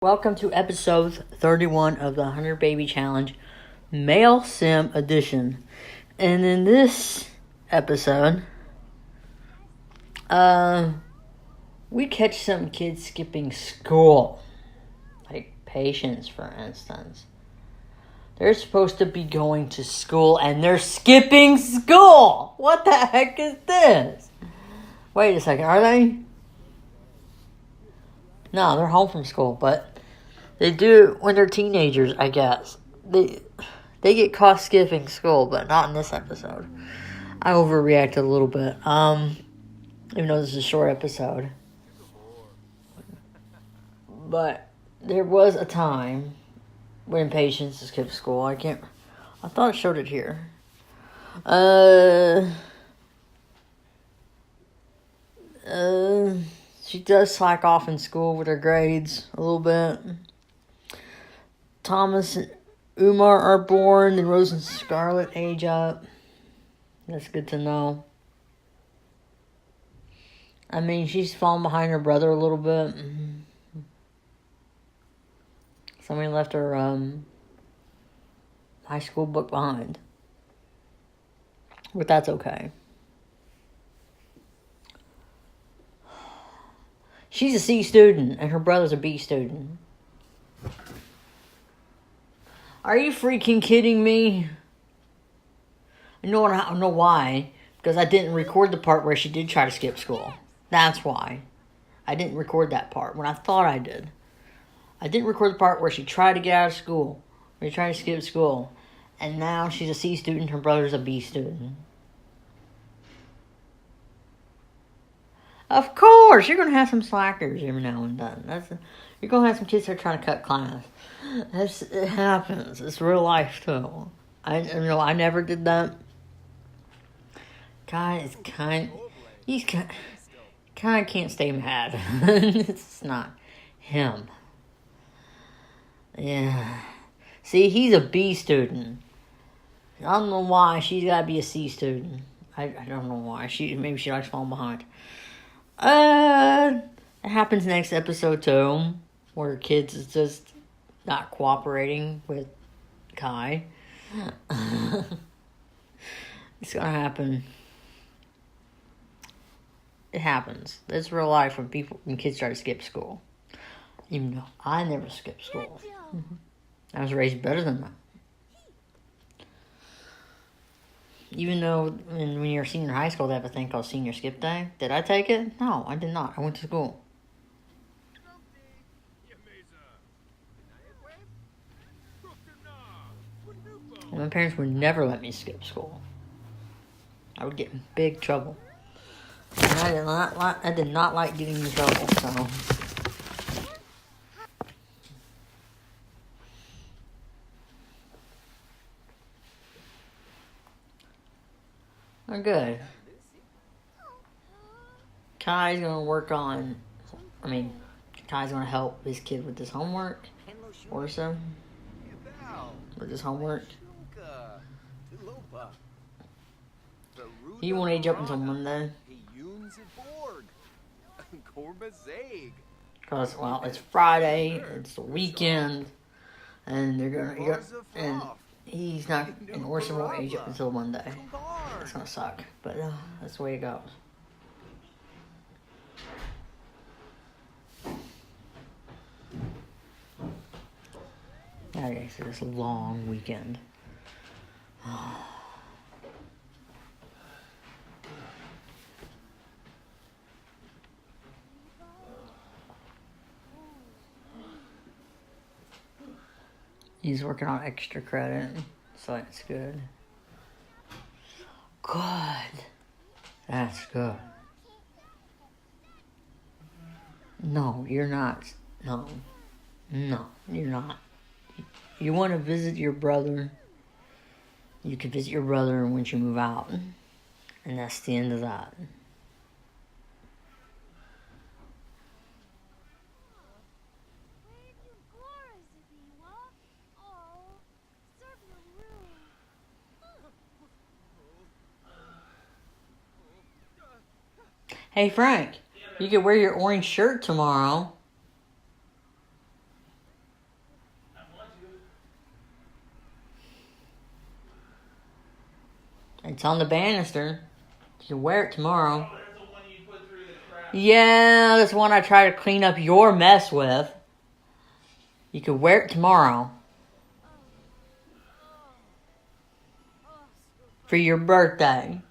Welcome to episode 31 of the 100 Baby Challenge, Male Sim Edition. And in this episode, we catch some kids skipping school. Like Patience, for instance. They're supposed to be going to school and they're skipping school! What the heck is this? Wait a second, are they? No, they're home from school, but they do when they're teenagers, I guess. They get caught skipping school, but not in this episode. I overreacted a little bit. Even though this is a short episode. But there was a time when Patience skipped school. I thought I showed it here. She does slack off in school with her grades a little bit. Thomas and Ursa are born, and Rose and Scarlett age up. That's good to know. I mean, she's falling behind her brother a little bit. Somebody left her high school book behind. But that's okay. She's a C student, and her brother's a B student. Are you freaking kidding me? I don't know why. Because I didn't record the part where she did try to skip school. That's why. I didn't record that part when I thought I did. I didn't record the part where she tried to get out of school. Where she tried to skip school. And now she's a C student, her brother's a B student. Of course, you're going to have some slackers every now and then. You're going to have some kids that are trying to cut class. It happens. It's real life, too. I never did that. He's kind of can't stay mad. It's not him. Yeah. See, he's a B student. I don't know why. She's got to be a C student. I don't know why. Maybe she likes falling behind. It happens next episode too, where kids is just not cooperating with Kai. It's gonna happen. It happens. That's real life when kids try to skip school. Even though I never skipped school. I was raised better than that. Even though when you're a senior in high school, they have a thing called senior skip day. Did I take it? No, I did not. I went to school. And my parents would never let me skip school. I would get in big trouble. And I did not like getting in trouble, so... Oh, good. Kai's going to help his kid with his homework. Ursa. With his homework. He won't age up until Monday. Because, well, it's Friday, it's the weekend, and he's not, and Ursa won't age up until Monday. It's gonna suck, but that's the way it goes. Okay, so this long weekend. He's working on extra credit, so that's good. Good. That's good. No, you're not. No, you're not. You want to visit your brother, you can visit your brother once you move out. And that's the end of that. Hey, Frank, you could wear your orange shirt tomorrow. It's on the banister. You can wear it tomorrow. Oh, there's the one you put through the crack. Yeah, that's one I try to clean up your mess with. You can wear it tomorrow. For your birthday.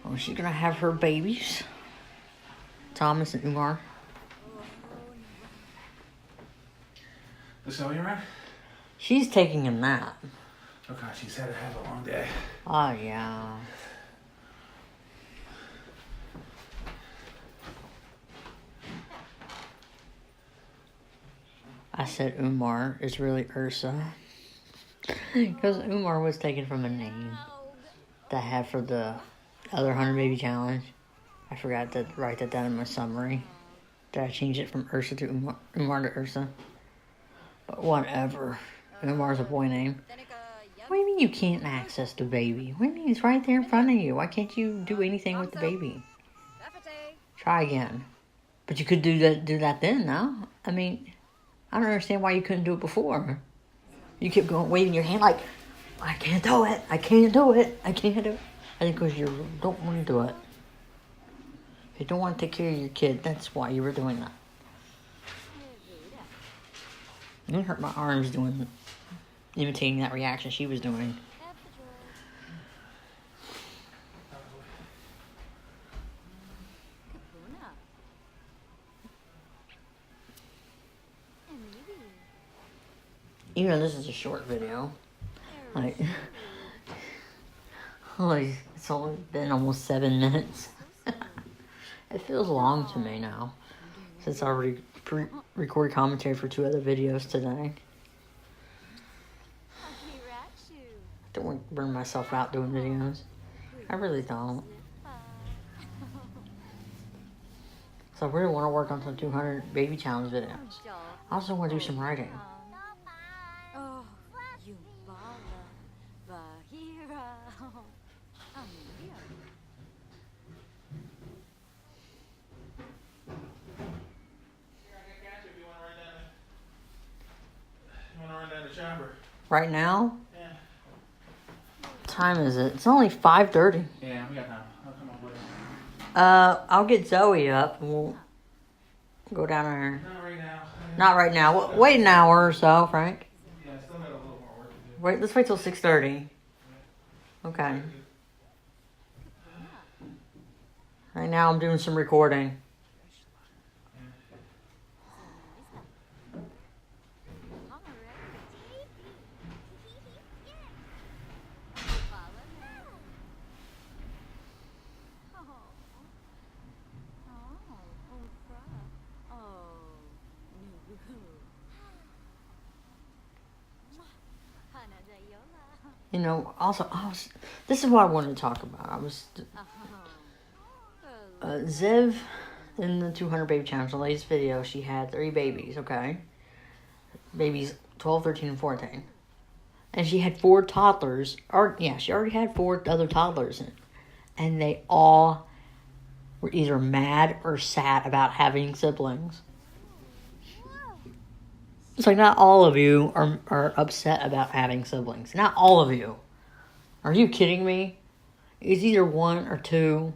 Oh, she's gonna have her babies. Thomas and Ursa. Is Zoe around? She's taking a nap. Oh God, she's had to have a long day. Oh, yeah. I said Umar. It's really Ursa. Because Umar was taken from a name that I had for the other 100 Baby Challenge. I forgot to write that down in my summary. Did I change it from Ursa to Umar to Ursa? But whatever. Umar's a boy name. What do you mean you can't access the baby? What do you mean it's right there in front of you? Why can't you do anything with the baby? Try again. But you could do that then, no? I mean, I don't understand why you couldn't do it before. You kept going, waving your hand like, I can't do it. I can't do it. I can't do it. I think because you don't want to do it. If you don't want to take care of your kid, that's why you were doing that. It hurt my arms imitating that reaction she was doing. Even though this is a short video, like it's only been almost 7 minutes. It feels long to me now, since I already recorded commentary for 2 other videos today. I don't want to burn myself out doing videos. I really don't. So I really want to work on some 200 baby challenge videos. I also want to do some writing. Right now? Yeah. What time is it? It's only 5:30. Yeah, we got time. I'll come up with it. I'll get Zoe up and we'll go down there. Not right now. Not right now. Wait an hour or so, Frank. Yeah, I still got a little more work to do. Wait, let's wait till 6:30. Okay. Right now I'm doing some recording. You know, also, this is what I wanted to talk about. Zev, in the 200 Baby Challenge, the latest video, she had 3 babies, okay? Babies 12, 13, and 14. And she had 4 toddlers. She already had 4 other toddlers in it. And they all were either mad or sad about having siblings. It's like, not all of you are upset about having siblings. Not all of you. Are you kidding me? It's either 1 or 2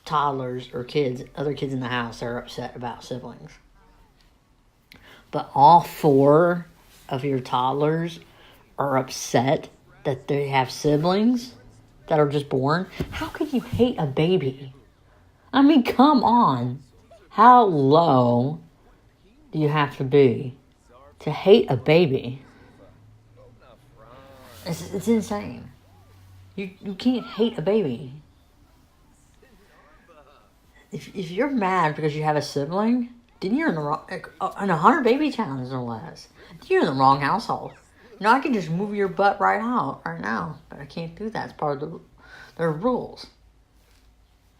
toddlers or other kids in the house that are upset about siblings. But all 4 of your toddlers are upset that they have siblings that are just born. How could you hate a baby? I mean, come on. How low do you have to be to hate a baby? It's insane. You can't hate a baby. If you're mad because you have a sibling, then you're in the wrong. In 100 Baby Challenge, no less. You're in the wrong household. You know, I can just move your butt right out right now, but I can't do that. It's part of their rules.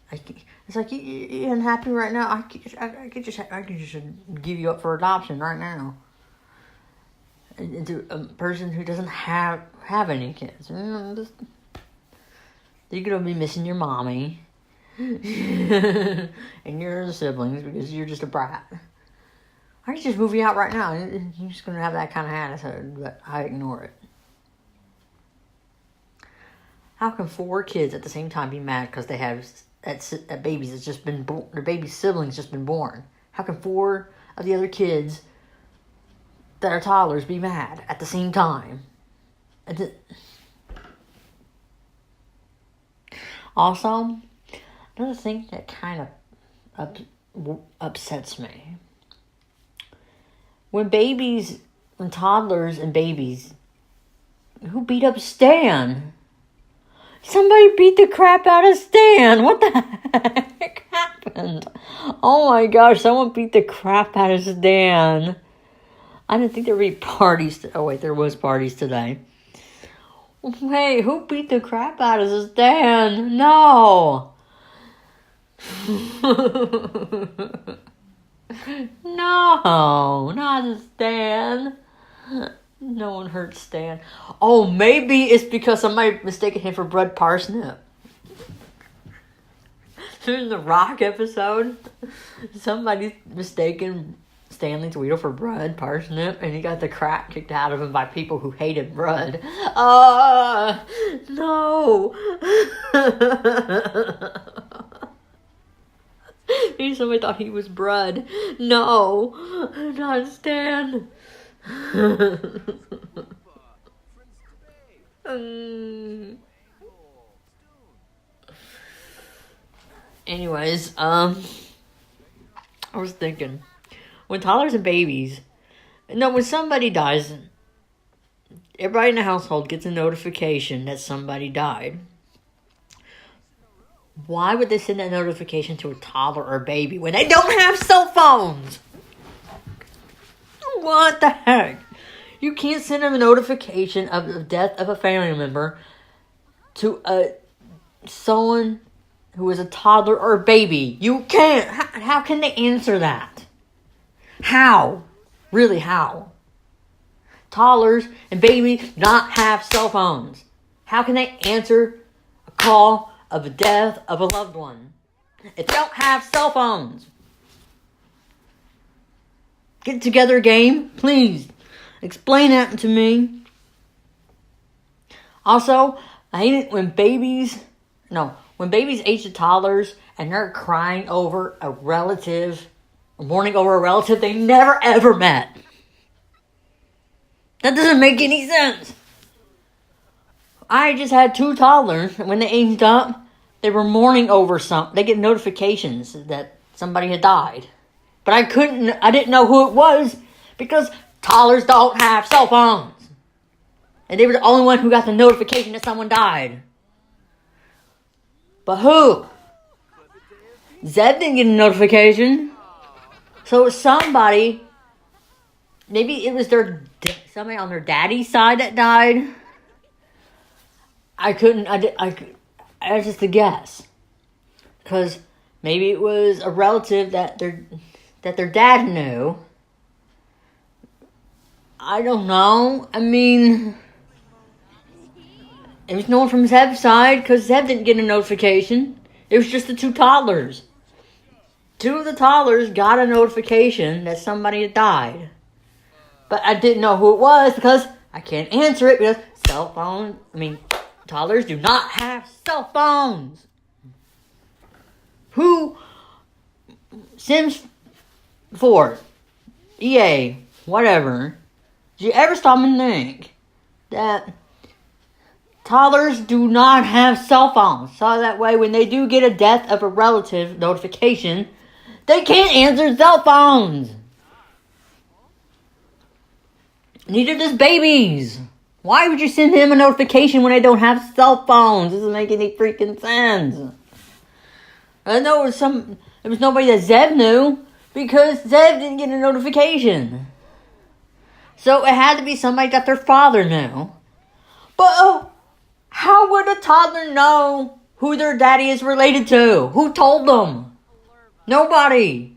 It's like you're unhappy right now. I could just give you up for adoption right now. Into a person who doesn't have any kids. You're gonna be missing your mommy and your siblings because you're just a brat. I could just move you out right now. You're just gonna have that kind of attitude, but I ignore it. How can 4 kids at the same time be mad because they have a babies that's just been born, their baby siblings just been born? How can 4 of the other kids that are toddlers be mad at the same time? Also, another thing that kind of upsets me. When toddlers and babies, who beat up Stan? Somebody beat the crap out of Stan. What the heck happened? Oh my gosh, someone beat the crap out of Stan. I didn't think there would be parties. Oh wait, there was parties today. Hey, who beat the crap out of Stan? No. No, not Stan. No one hurt Stan. Oh, maybe it's because somebody mistaken him for Bread Parsnip. In the Rock episode, somebody mistaken Stanley Tweedle for Bread Parsnip, and he got the crap kicked out of him by people who hated bread. No. Maybe somebody thought he was bread. No, not Stan. Anyways, I was thinking, when toddlers and babies, when somebody dies, everybody in the household gets a notification that somebody died. Why would they send that notification to a toddler or a baby when they don't have cell phones? What the heck? You can't send them a notification of the death of a family member to someone who is a toddler or a baby. You can't. How can they answer that? How? Really, how? Toddlers and babies do not have cell phones. How can they answer a call of the death of a loved one if they don't have cell phones? Get together, game. Please. Explain that to me. Also, I hate it when babies age to toddlers and they're crying over a relative, mourning over a relative they never ever met. That doesn't make any sense. I just had 2 toddlers, and when they aged up, they were mourning over something. They get notifications that somebody had died. But I didn't know who it was because toddlers don't have cell phones. And they were the only one who got the notification that someone died. But who? Zeb didn't get a notification. So it was somebody, maybe it was somebody on their daddy's side that died. It's just a guess. Because maybe it was a relative that their dad knew. I don't know. I mean, it was no one from Zeb's side because Zeb didn't get a notification. It was just the 2 toddlers. 2 of the toddlers got a notification that somebody had died. But I didn't know who it was because I can't answer it because toddlers do not have cell phones. Who? Sims 4, EA, whatever. Did you ever stop and think that toddlers do not have cell phones? So that way when they do get a death of a relative notification, they can't answer cell phones. Neither does babies. Why would you send them a notification when they don't have cell phones? It doesn't make any freaking sense. I know there was nobody that Zeb knew because Zeb didn't get a notification. So it had to be somebody that their father knew. But how would a toddler know who their daddy is related to? Who told them? Nobody.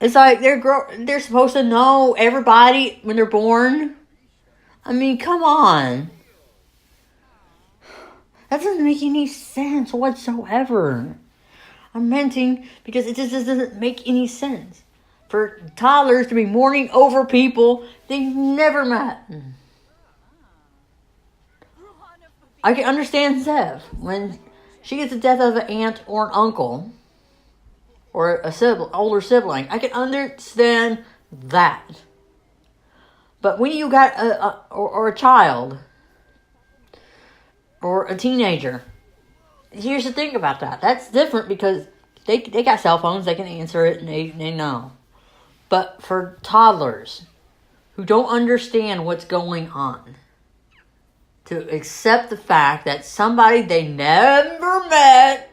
It's like they're supposed to know everybody when they're born. I mean, come on. That doesn't make any sense whatsoever. I'm venting because it just doesn't make any sense. For toddlers to be mourning over people they've never met. I can understand Zev when she gets the death of an aunt or an uncle or a sibling, older sibling. I can understand that. But when you got a child or a teenager, here's the thing about that. That's different because they got cell phones, they can answer it, and they know. But for toddlers who don't understand what's going on, to accept the fact that somebody they never met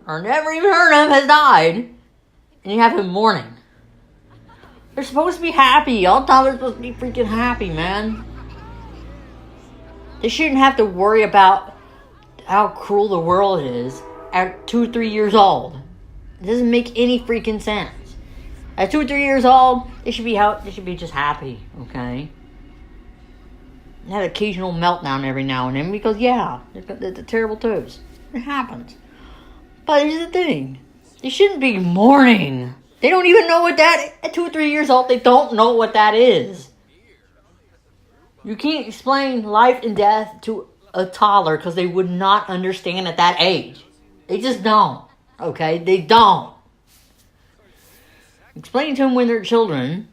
or never even heard of has died, and you have them mourning. They're supposed to be happy. All toddlers are supposed to be freaking happy, man. They shouldn't have to worry about how cruel the world is at 2 or 3 years old. It doesn't make any freaking sense. At 2 or 3 years old, they should be just happy, okay? And have an occasional meltdown every now and then because, yeah, they're terrible twos. It happens. But here's the thing. They shouldn't be mourning. They don't even know what that... At 2 or 3 years old, they don't know what that is. You can't explain life and death to a toddler because they would not understand at that age. They just don't. Okay? They don't. Explain to them when they're children,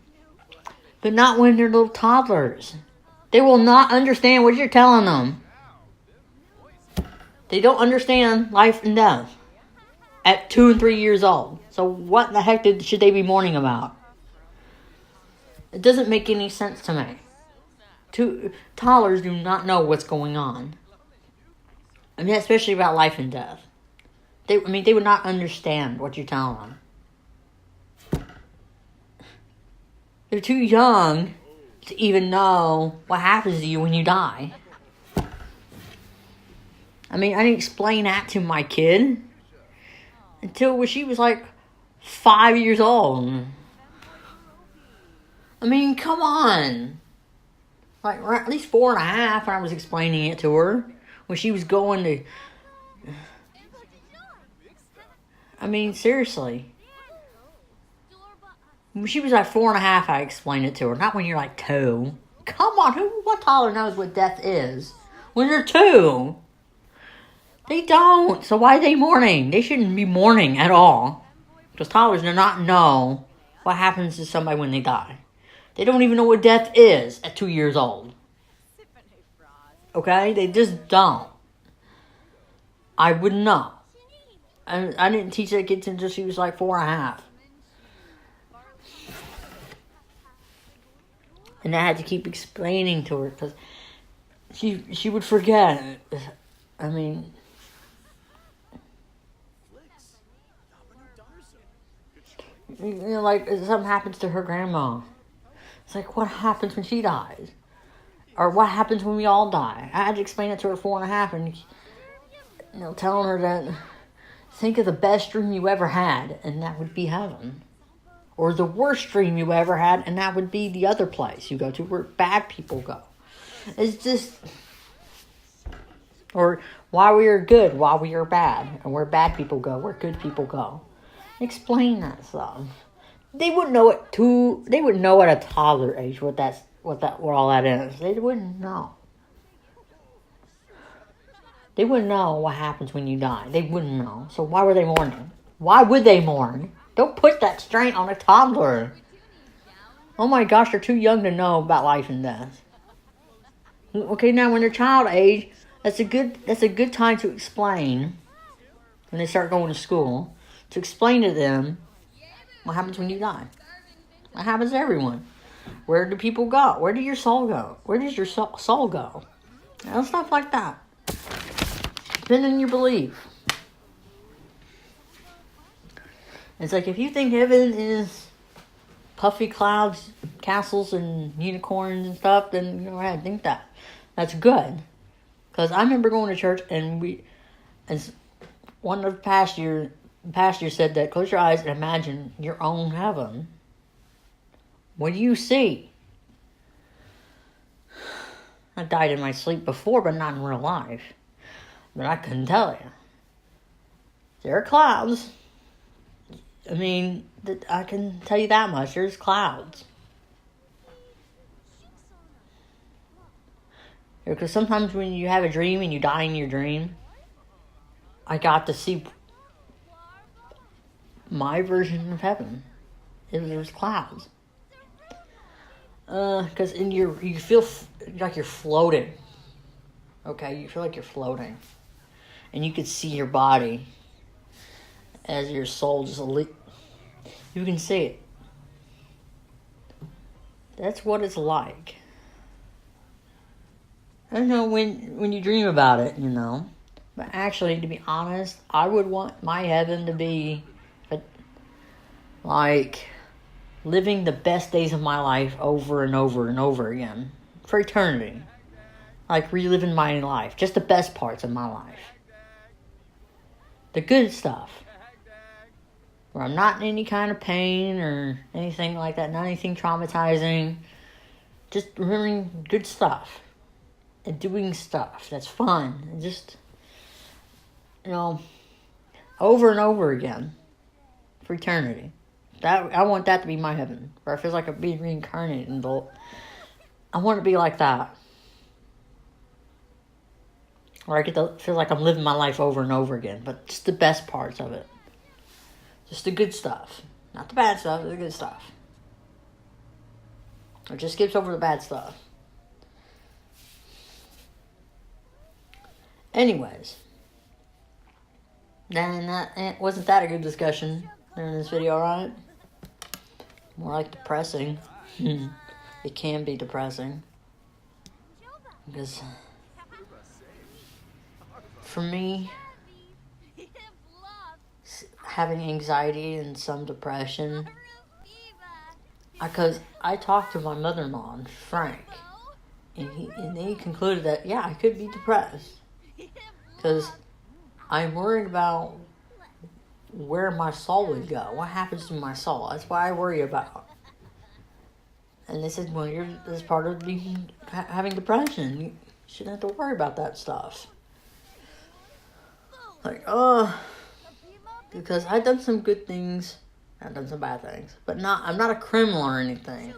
but not when they're little toddlers. They will not understand what you're telling them. They don't understand life and death at 2 and 3 years old. So what the heck should they be mourning about? It doesn't make any sense to me. Toddlers do not know what's going on. I mean, especially about life and death. They would not understand what you're telling them. They're too young to even know what happens to you when you die. I mean, I didn't explain that to my kid until when she was like 5 years old. I mean, come on. Like, at least 4.5 when I was explaining it to her. When she was going to... I mean, seriously. When she was like 4.5, I explained it to her. Not when you're like 2. Come on, what toddler knows what death is? When they're 2. They don't. So why are they mourning? They shouldn't be mourning at all. Because toddlers do not know what happens to somebody when they die. They don't even know what death is at 2 years old. Okay? They just don't. I would know. I didn't teach that kid until she was like 4.5. And I had to keep explaining to her because she would forget. I mean... You know, like, something happens to her grandma. It's like, what happens when she dies? Or what happens when we all die? I had to explain it to her 4.5 and, you know, telling her that, think of the best dream you ever had, and that would be heaven. Or the worst dream you ever had, and that would be the other place you go to where bad people go. It's just... Or why we are good, why we are bad, and where bad people go, where good people go. Explain that stuff. They wouldn't know it They wouldn't know at a toddler age what all that is. They wouldn't know. They wouldn't know what happens when you die. They wouldn't know. So why were they mourning? Why would they mourn? Don't put that strain on a toddler. Oh my gosh, they're too young to know about life and death. Okay, now when they're child age, that's a good time to explain when they start going to school. To explain to them what happens when you die. What happens to everyone. Where do people go? Where does your soul go? Where does your soul go? And stuff like that. Depending on your belief. It's like if you think heaven is puffy clouds, castles, and unicorns and stuff, then go ahead, think that. That's good. Because I remember going to church and as one of the pastor said that, close your eyes and imagine your own heaven. What do you see? I died in my sleep before, but not in real life. But I couldn't tell you. There are clouds. I mean, I can tell you that much. There's clouds. Because sometimes when you have a dream and you die in your dream, I got to see my version of heaven. There's clouds. Because you feel like you're floating. Okay, you feel like you're floating. And you can see your body as your soul just you can see it. That's what it's like. I don't know when you dream about it, But actually, to be honest, I would want my heaven to be like living the best days of my life over and over and over again for eternity. Like reliving my life, just the best parts of my life. The good stuff. Where I'm not in any kind of pain or anything like that, not anything traumatizing. Just remembering good stuff. And doing stuff that's fun. And just, over and over again. For eternity. I want that to be my heaven. Where it feels like I'm being reincarnated. I want it to be like that. Where I get to feel like I'm living my life over and over again. But just the best parts of it. Just the good stuff. Not the bad stuff, the good stuff. It just skips over the bad stuff. Anyways. Then wasn't that a good discussion during this video, right? More like depressing. It can be depressing. Because for me, having anxiety and some depression, because I talked to my mother-in-law, Frank, and he concluded that, yeah, I could be depressed. Because I'm worried about where my soul would go. What happens to my soul? That's what I worry about. And they said, well, that's part of having depression. You shouldn't have to worry about that stuff. Like, because I've done some good things. I've done some bad things. But I'm not a criminal or anything.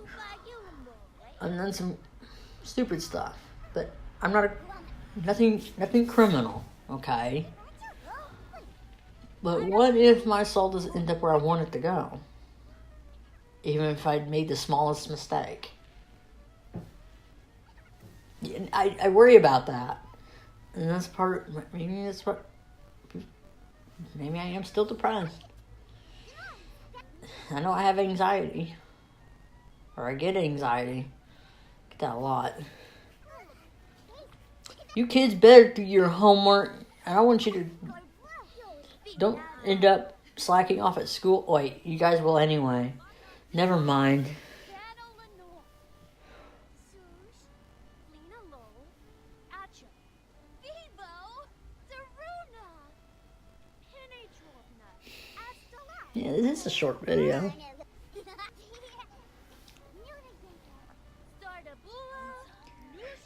I've done some stupid stuff. But I'm not nothing criminal. Okay? But what if my soul doesn't end up where I want it to go? Even if I'd made the smallest mistake. I worry about that. And that's maybe I am still depressed. I know I have anxiety. Or I get anxiety. I get that a lot. You kids better do your homework. And I want you to don't end up slacking off at school. Wait, you guys will anyway. Never mind. Yeah, this is a short video.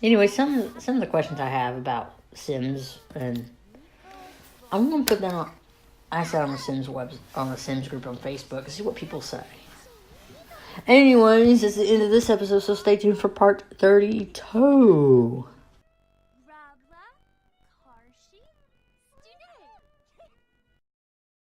Anyway, some of the questions I have about Sims, and I'm gonna put that on. I said on the Sims group on Facebook and see what people say. Anyways, it's the end of this episode, so stay tuned for part 32.